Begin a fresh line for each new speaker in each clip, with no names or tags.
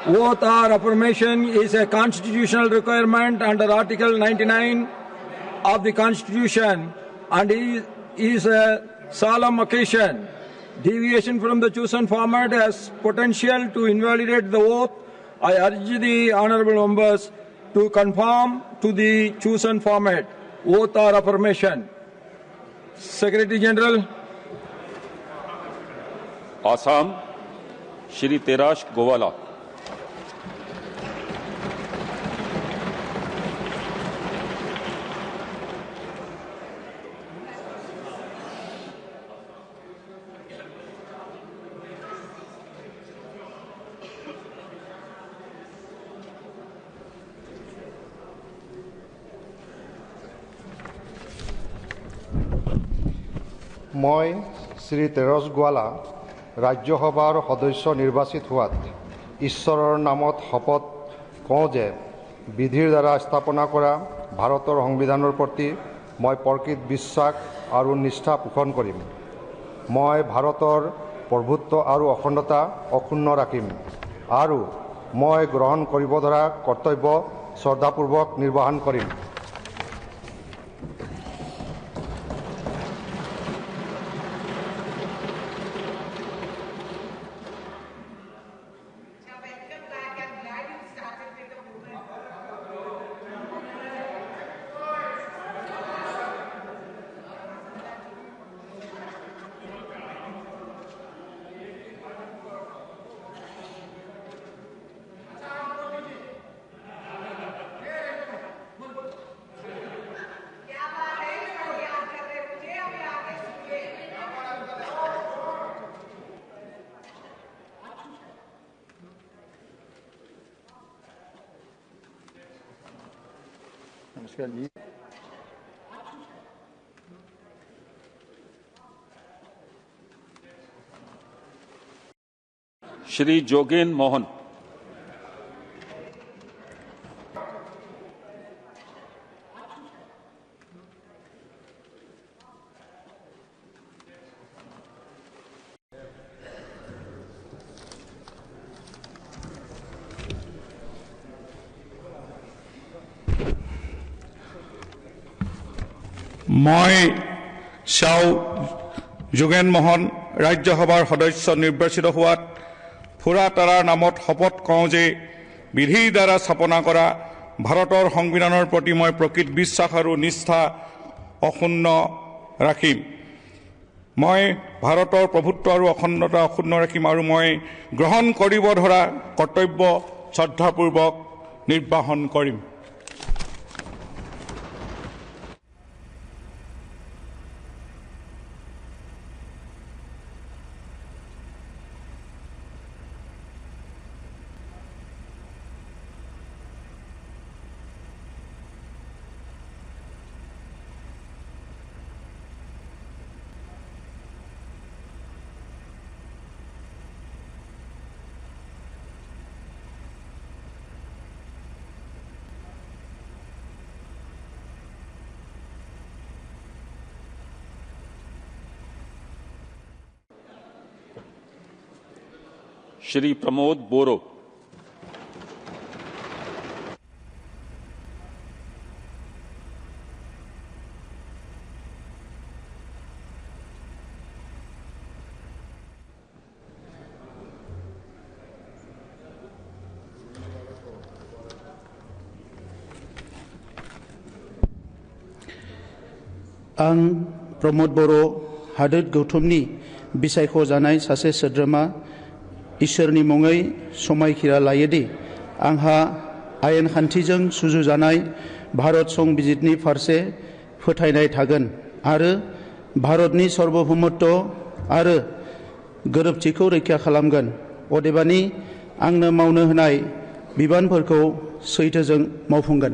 Oath or affirmation is a constitutional requirement under Article 99 of the Constitution and is a solemn occasion. Deviation from the chosen format has potential to invalidate the oath. I urge the honourable members to conform to the chosen format. Oath or affirmation. Secretary General.
Assam, Shri Terash Gowala.
মই শ্ৰী তেৰছ গোৱালা ৰাজ্যসভাৰ সদস্য নিৰ্বাচিত হোৱাত ঈশ্বৰৰ নামত শপত কওঁ যে বিধিৰ দ্বাৰা স্থাপনা কৰা ভাৰতৰ সংবিধানৰ প্ৰতি মই প্ৰকৃত বিশ্বাস আৰু নিষ্ঠা পোষণ কৰিম। মই ভাৰতৰ প্ৰভুত্ব আৰু অখণ্ডতা অক্ষুণ্ণ ৰাখিম আৰু মই গ্ৰহণ কৰিব ধৰা কৰ্তব্য শ্ৰদ্ধাপূৰ্বক নিৰ্বাহন কৰিম।
नमस्कार जी।
श्री जोगेन मोहन।
মই শ্যাও যোগেন মোহন ৰাজ্যসভাৰ সদস্য নিৰ্বাচিত হোৱাত ফুৰা তাৰাৰ নামত শপত কওঁ যে বিধিৰ দ্বাৰা স্থাপনা কৰা ভাৰতৰ সংবিধানৰ প্ৰতি মই প্ৰকৃত বিশ্বাস আৰু নিষ্ঠা অক্ষুণ্ণ ৰাখিম। মই ভাৰতৰ প্ৰভুত্ব আৰু অখণ্ডতা অক্ষুণ্ণ ৰাখিম আৰু মই গ্ৰহণ কৰিব ধৰা কৰ্তব্য শ্ৰদ্ধাপূৰ্বক নিৰ্বাহন কৰিম।
श्री प्रमोद बोरो।
आं प्रमोद बोरो हादोर गौथुमनि बिसायख' जानाय सासे सोद्रोमा इसोरनि मुङै समायखिरा लायोदि आंहा आयेन खान्थिजों सुजुजानाय भारत संबिजितनि फारसे फोथायनाय थागोन आरो भारतनि सार्वभौमत्व आरो गोरोबथिखौ रैखा खालामगोन। अदेबानि आंनो मावनो होनाय बिबानफोरखौ सैथोजों मावफुंगोन।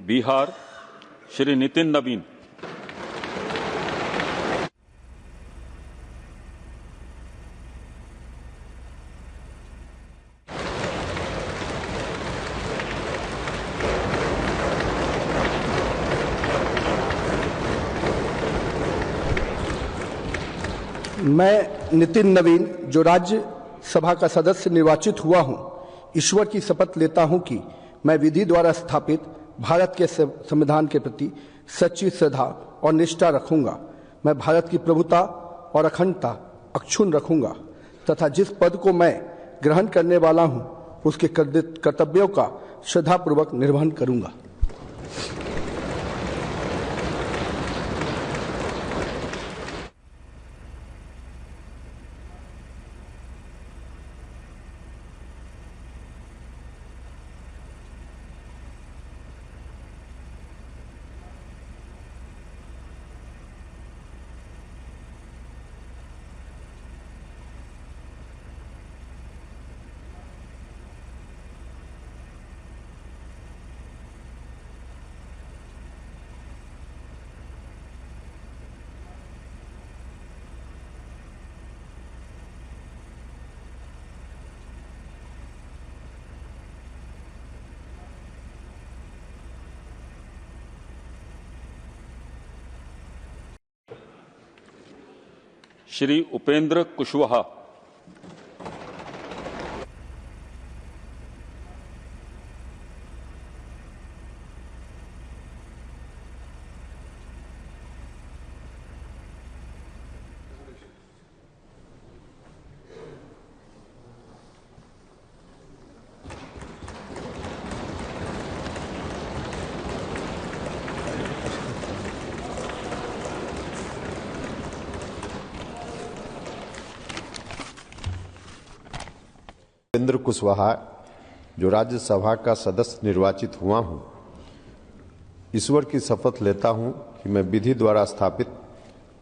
बिहार श्री नितिन नवीन।
मैं नितिन नवीन, जो राज्य सभा का सदस्य निर्वाचित हुआ हूं, ईश्वर की शपथ लेता हूं कि मैं विधि द्वारा स्थापित भारत के संविधान के प्रति सच्ची श्रद्धा और निष्ठा रखूंगा। मैं भारत की प्रभुता और अखंडता अक्षुण्ण रखूंगा तथा जिस पद को मैं ग्रहण करने वाला हूं, उसके कर्तव्यों का श्रद्धापूर्वक निर्वहन करूंगा।
श्री उपेंद्र कुशवाहा।
उपेंद्र कुशवाहा, जो राज्यसभा का सदस्य निर्वाचित हुआ हूं, ईश्वर की शपथ लेता हूं कि मैं विधि द्वारा स्थापित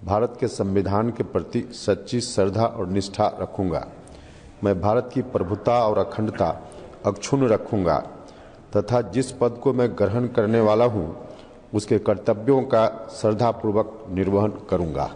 भारत के संविधान के प्रति सच्ची श्रद्धा और निष्ठा रखूंगा। मैं भारत की प्रभुता और अखंडता अक्षुण्ण रखूंगा तथा जिस पद को मैं ग्रहण करने वाला हूं, उसके कर्तव्यों का श्रद्धापूर्वक निर्वहन करूंगा।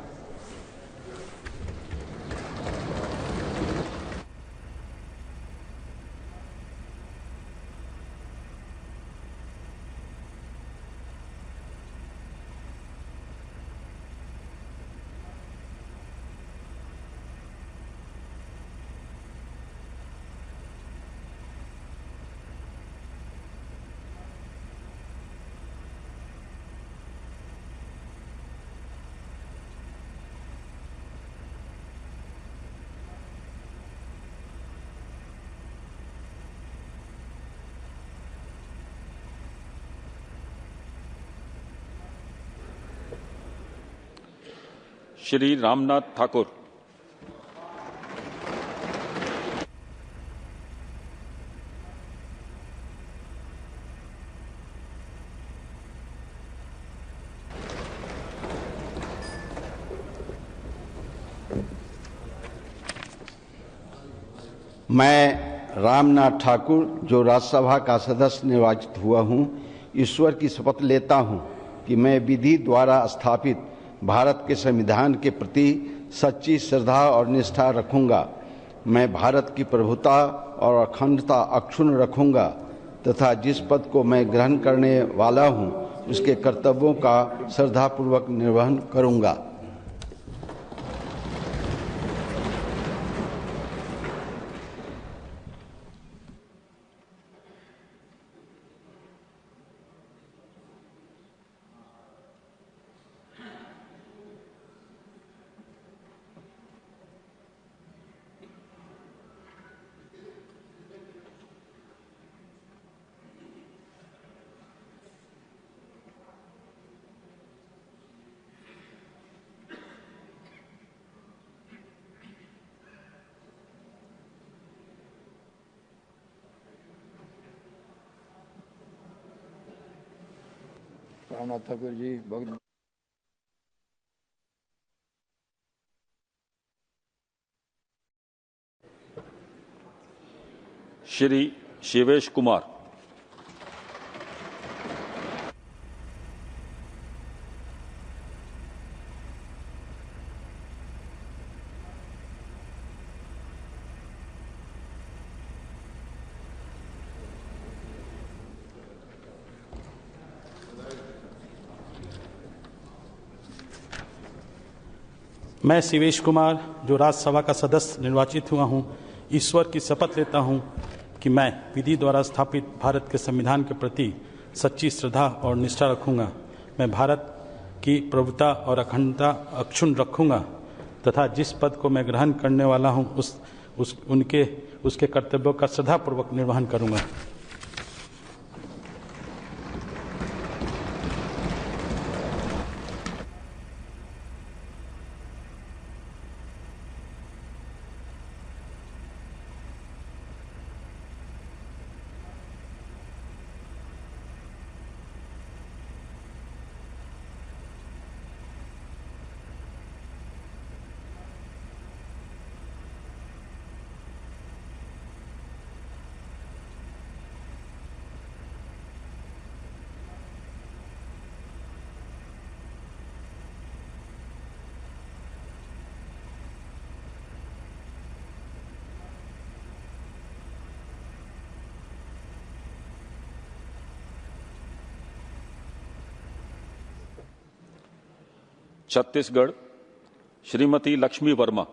श्री रामनाथ ठाकुर।
मैं रामनाथ ठाकुर, जो राज्यसभा का सदस्य निर्वाचित हुआ हूं, ईश्वर की शपथ लेता हूं कि मैं विधि द्वारा स्थापित भारत के संविधान के प्रति सच्ची श्रद्धा और निष्ठा रखूंगा। मैं भारत की प्रभुता और अखंडता अक्षुण्ण रखूंगा तथा जिस पद को मैं ग्रहण करने वाला हूं, उसके कर्तव्यों का श्रद्धापूर्वक निर्वहन करूंगा।
रामनाथ ठाकुर जी बहुत
श्री शिवेश कुमार।
मैं शिवेश कुमार जो राज्यसभा का सदस्य निर्वाचित हुआ हूँ, ईश्वर की शपथ लेता हूँ कि मैं विधि द्वारा स्थापित भारत के संविधान के प्रति सच्ची श्रद्धा और निष्ठा रखूँगा। मैं भारत की प्रभुता और अखंडता अक्षुण्ण रखूँगा तथा जिस पद को मैं ग्रहण करने वाला हूँ उसके कर्तव्यों का श्रद्धापूर्वक निर्वहन करूँगा।
छत्तीसगढ़ श्रीमती लक्ष्मी वर्मा।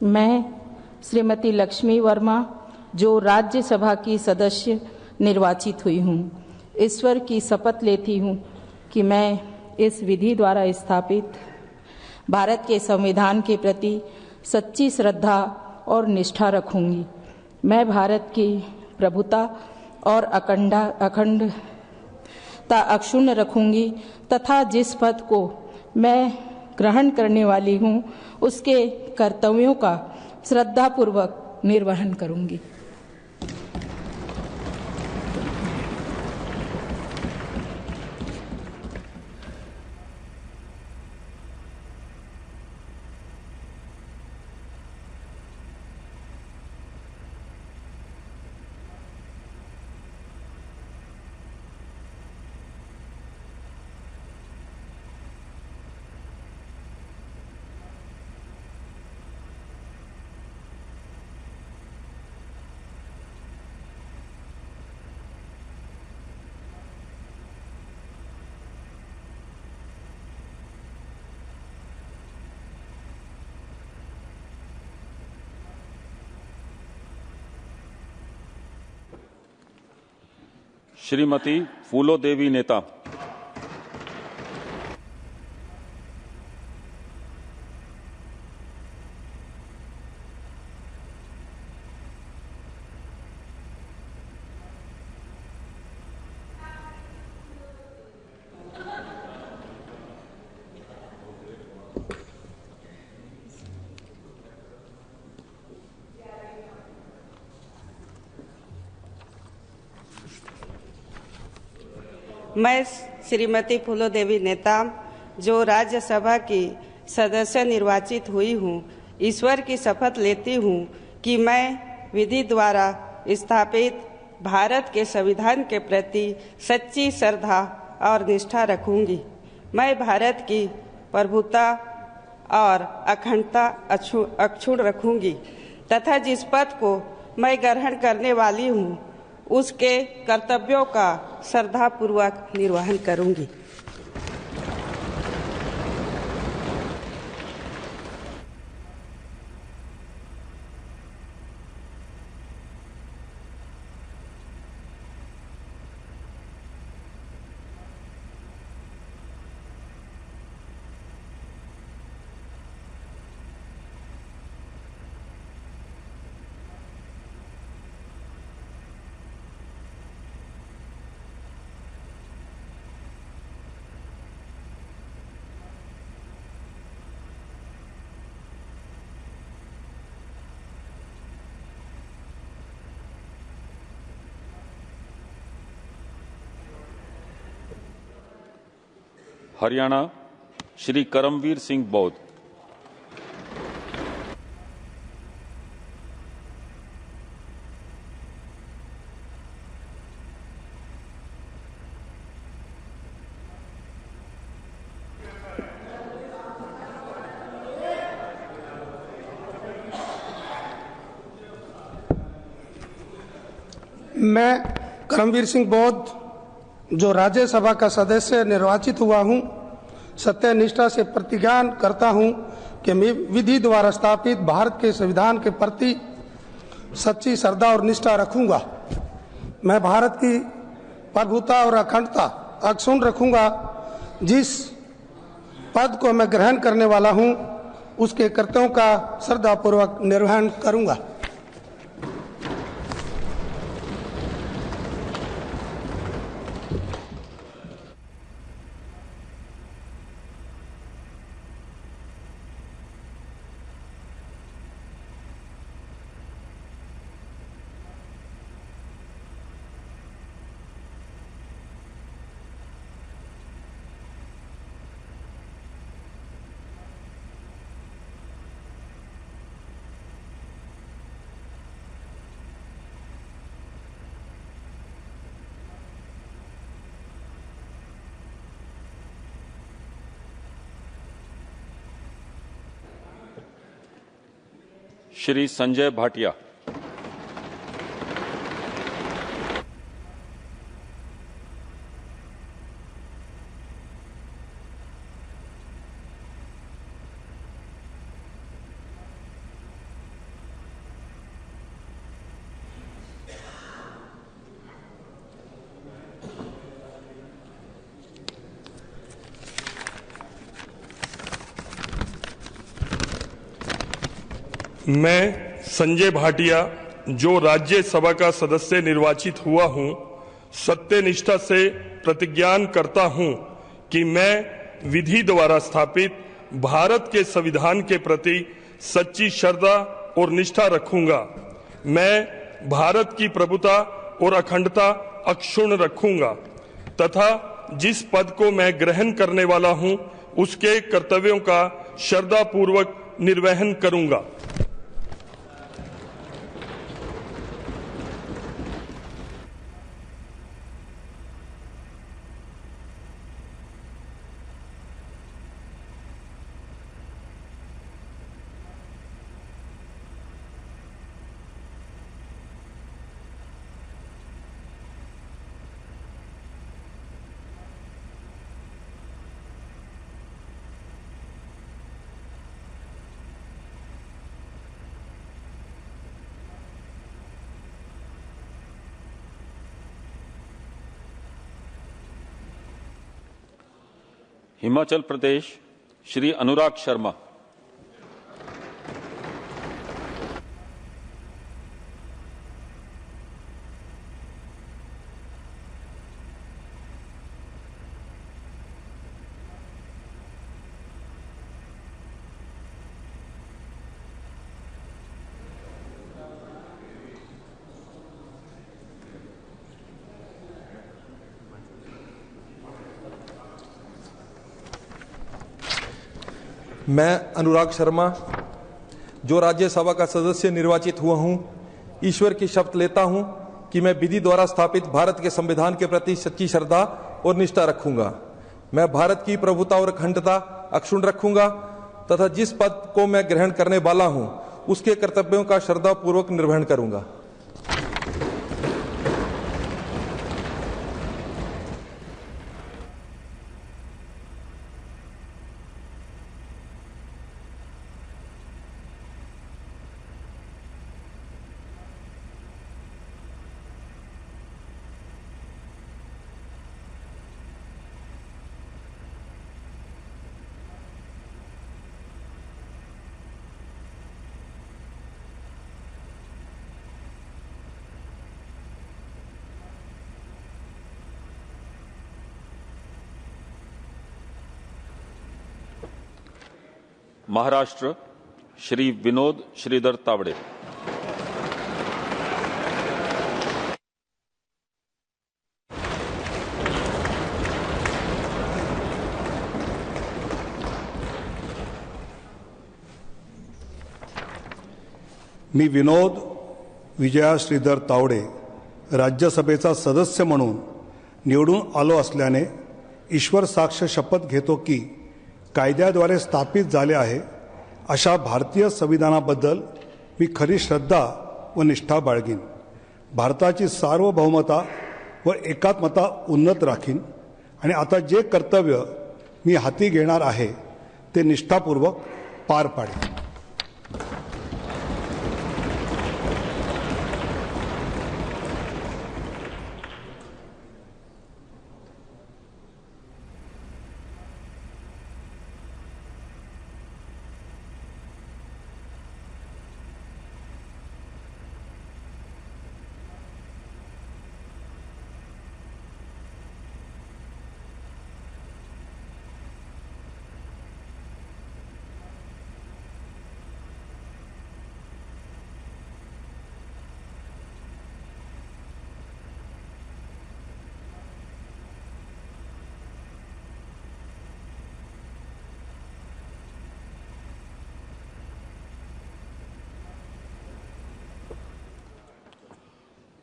मैं श्रीमती लक्ष्मी वर्मा जो राज्यसभा की सदस्य निर्वाचित हुई हूँ, ईश्वर की शपथ लेती हूँ कि मैं इस विधि द्वारा स्थापित भारत के संविधान के प्रति सच्ची श्रद्धा और निष्ठा रखूँगी। मैं भारत की प्रभुता और अखंडता अक्षुण्ण रखूँगी तथा जिस पद को मैं ग्रहण करने वाली हूँ उसके कर्तव्यों का श्रद्धापूर्वक निर्वहन करूँगी।
श्रीमती फूलो देवी नेता।
मैं श्रीमती फूलो देवी नेता जो राज्यसभा की सदस्य निर्वाचित हुई हूँ, ईश्वर की शपथ लेती हूँ कि मैं विधि द्वारा स्थापित भारत के संविधान के प्रति सच्ची श्रद्धा और निष्ठा रखूँगी। मैं भारत की प्रभुता और अखंडता अक्षुण्ण रखूँगी तथा जिस पद को मैं ग्रहण करने वाली हूँ उसके कर्तव्यों का श्रद्धापूर्वक निर्वहन करूँगी।
हरियाणा श्री करमवीर सिंह बौद्ध।
मैं करमवीर सिंह बौद्ध जो राज्यसभा का सदस्य निर्वाचित हुआ हूं, सत्यनिष्ठा से प्रतिज्ञा करता हूं कि मैं विधि द्वारा स्थापित भारत के संविधान के प्रति सच्ची श्रद्धा और निष्ठा रखूंगा। मैं भारत की प्रभुता और अखंडता अक्षुण्ण रखूंगा। जिस पद को मैं ग्रहण करने वाला हूं, उसके कर्तव्यों का श्रद्धापूर्वक निर्वहन करूंगा।
श्री संजय भाटिया।
मैं संजय भाटिया जो राज्यसभा का सदस्य निर्वाचित हुआ हूं, सत्यनिष्ठा से प्रतिज्ञा करता हूं कि मैं विधि द्वारा स्थापित भारत के संविधान के प्रति सच्ची श्रद्धा और निष्ठा रखूंगा। मैं भारत की प्रभुता और अखंडता अक्षुण्ण रखूंगा तथा जिस पद को मैं ग्रहण करने वाला हूं, उसके कर्तव्यों का श्रद्धापूर्वक निर्वहन करूंगा।
हिमाचल प्रदेश श्री अनुराग शर्मा।
मैं अनुराग शर्मा जो राज्यसभा का सदस्य निर्वाचित हुआ हूं, ईश्वर की शपथ लेता हूं कि मैं विधि द्वारा स्थापित भारत के संविधान के प्रति सच्ची श्रद्धा और निष्ठा रखूंगा। मैं भारत की प्रभुता और अखंडता अक्षुण्ण रखूंगा तथा जिस पद को मैं ग्रहण करने वाला हूं, उसके कर्तव्यों का श्रद्धापूर्वक निर्वहन करूंगा।
महाराष्ट्र श्री विनोद श्रीधर तावड़े।
मी विनोद विजया श्रीधर तावडे राज्यसभेचा सदस्य म्हणून निवडून आलो असल्याने ईश्वर साक्ष शपथ घेतो की कायद्याद्वारे स्थापित झाले आहे अशा भारतीय संविधानाबद्दल मी खरी श्रद्धा व निष्ठा बाळगीन. भारताची सार्वभौमता व एकात्मता उन्नत राखीन आणि आता जे कर्तव्य मी हाती घेणार आहे ते निष्ठापूर्वक पार पाडेन.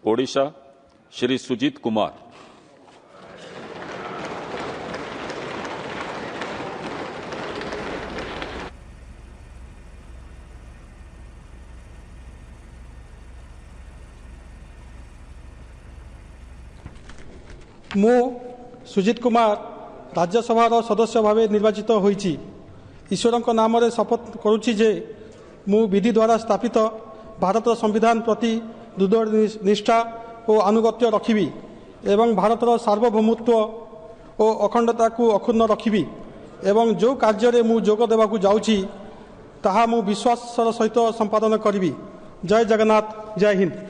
ओडिशा श्री सुजीत कुमार.
मु सुजीत कुमार राज्यसभार सदस्य भाव निर्वाचित होईची. ईश्वर नाम शपथ करुच्ची जे मु विधि द्वारा स्थापित भारत संविधान प्रति दृढ़ निष्ठा और आनुगत्य रखिबी एवं भारतर सार्वभौमत्व और अखंडता को अक्षुण्ण रखिबी एवं जो कार्य मु जोग देवाकू जाउची ताहा मु विश्वासर सहित संपादन करिबी. जय जगन्नाथ. जय हिंद.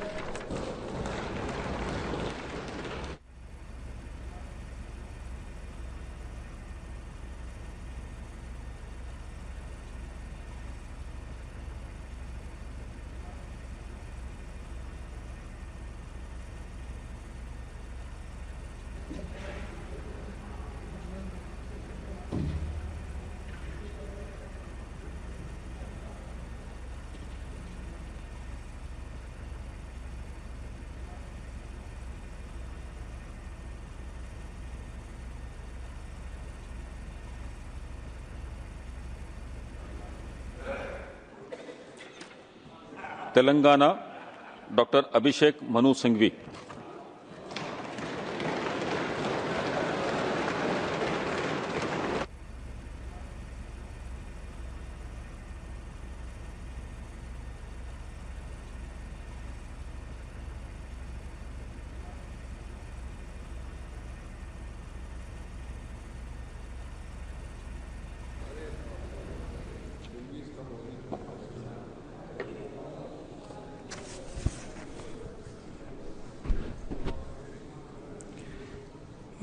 तेलंगाना डॉक्टर अभिषेक मनु सिंघवी.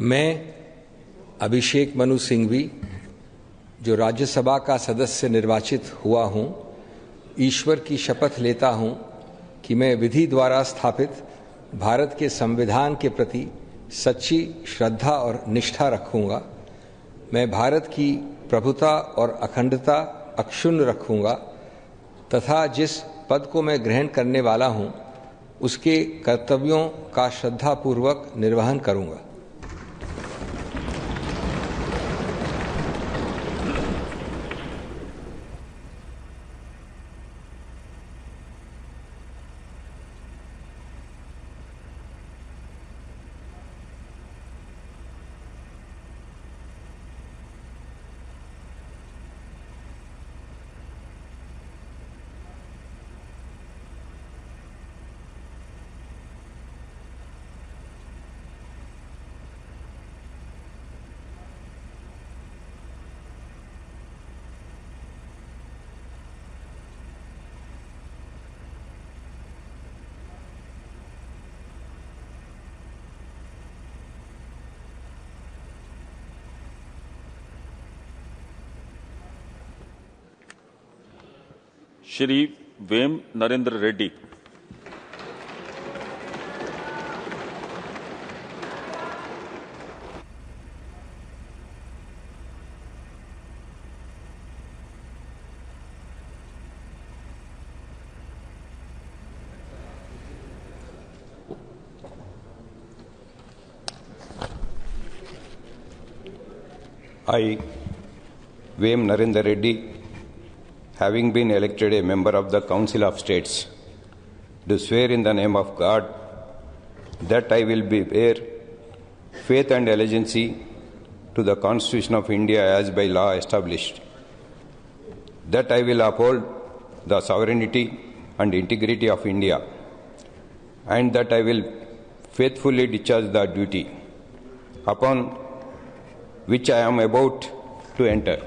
मैं अभिषेक मनु सिंघवी जो राज्यसभा का सदस्य निर्वाचित हुआ हूँ, ईश्वर की शपथ लेता हूँ कि मैं विधि द्वारा स्थापित भारत के संविधान के प्रति सच्ची श्रद्धा और निष्ठा रखूँगा. मैं भारत की प्रभुता और अखंडता अक्षुण्ण रखूँगा तथा जिस पद को मैं ग्रहण करने वाला हूँ उसके कर्तव्यों का श्रद्धापूर्वक निर्वहन करूँगा.
श्री वेम Narendra Reddy.
I, Vem Narendra Reddy, having been elected a member of the Council of States, do swear in the name of God that I will bear faith and allegiance to the Constitution of India as by law established, that I will uphold the sovereignty and integrity of India, and that I will faithfully discharge the duty upon which I am about to enter.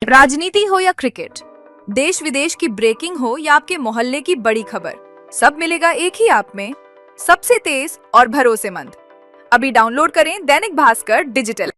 राजनीति हो या cricket, देश विदेश की breaking हो या आपके मोहल्ले की बड़ी खबर, सब मिलेगा एक ही ऐप में, सबसे तेज और भरोसेमंद। अभी डाउनलोड करें दैनिक भास्कर डिजिटल।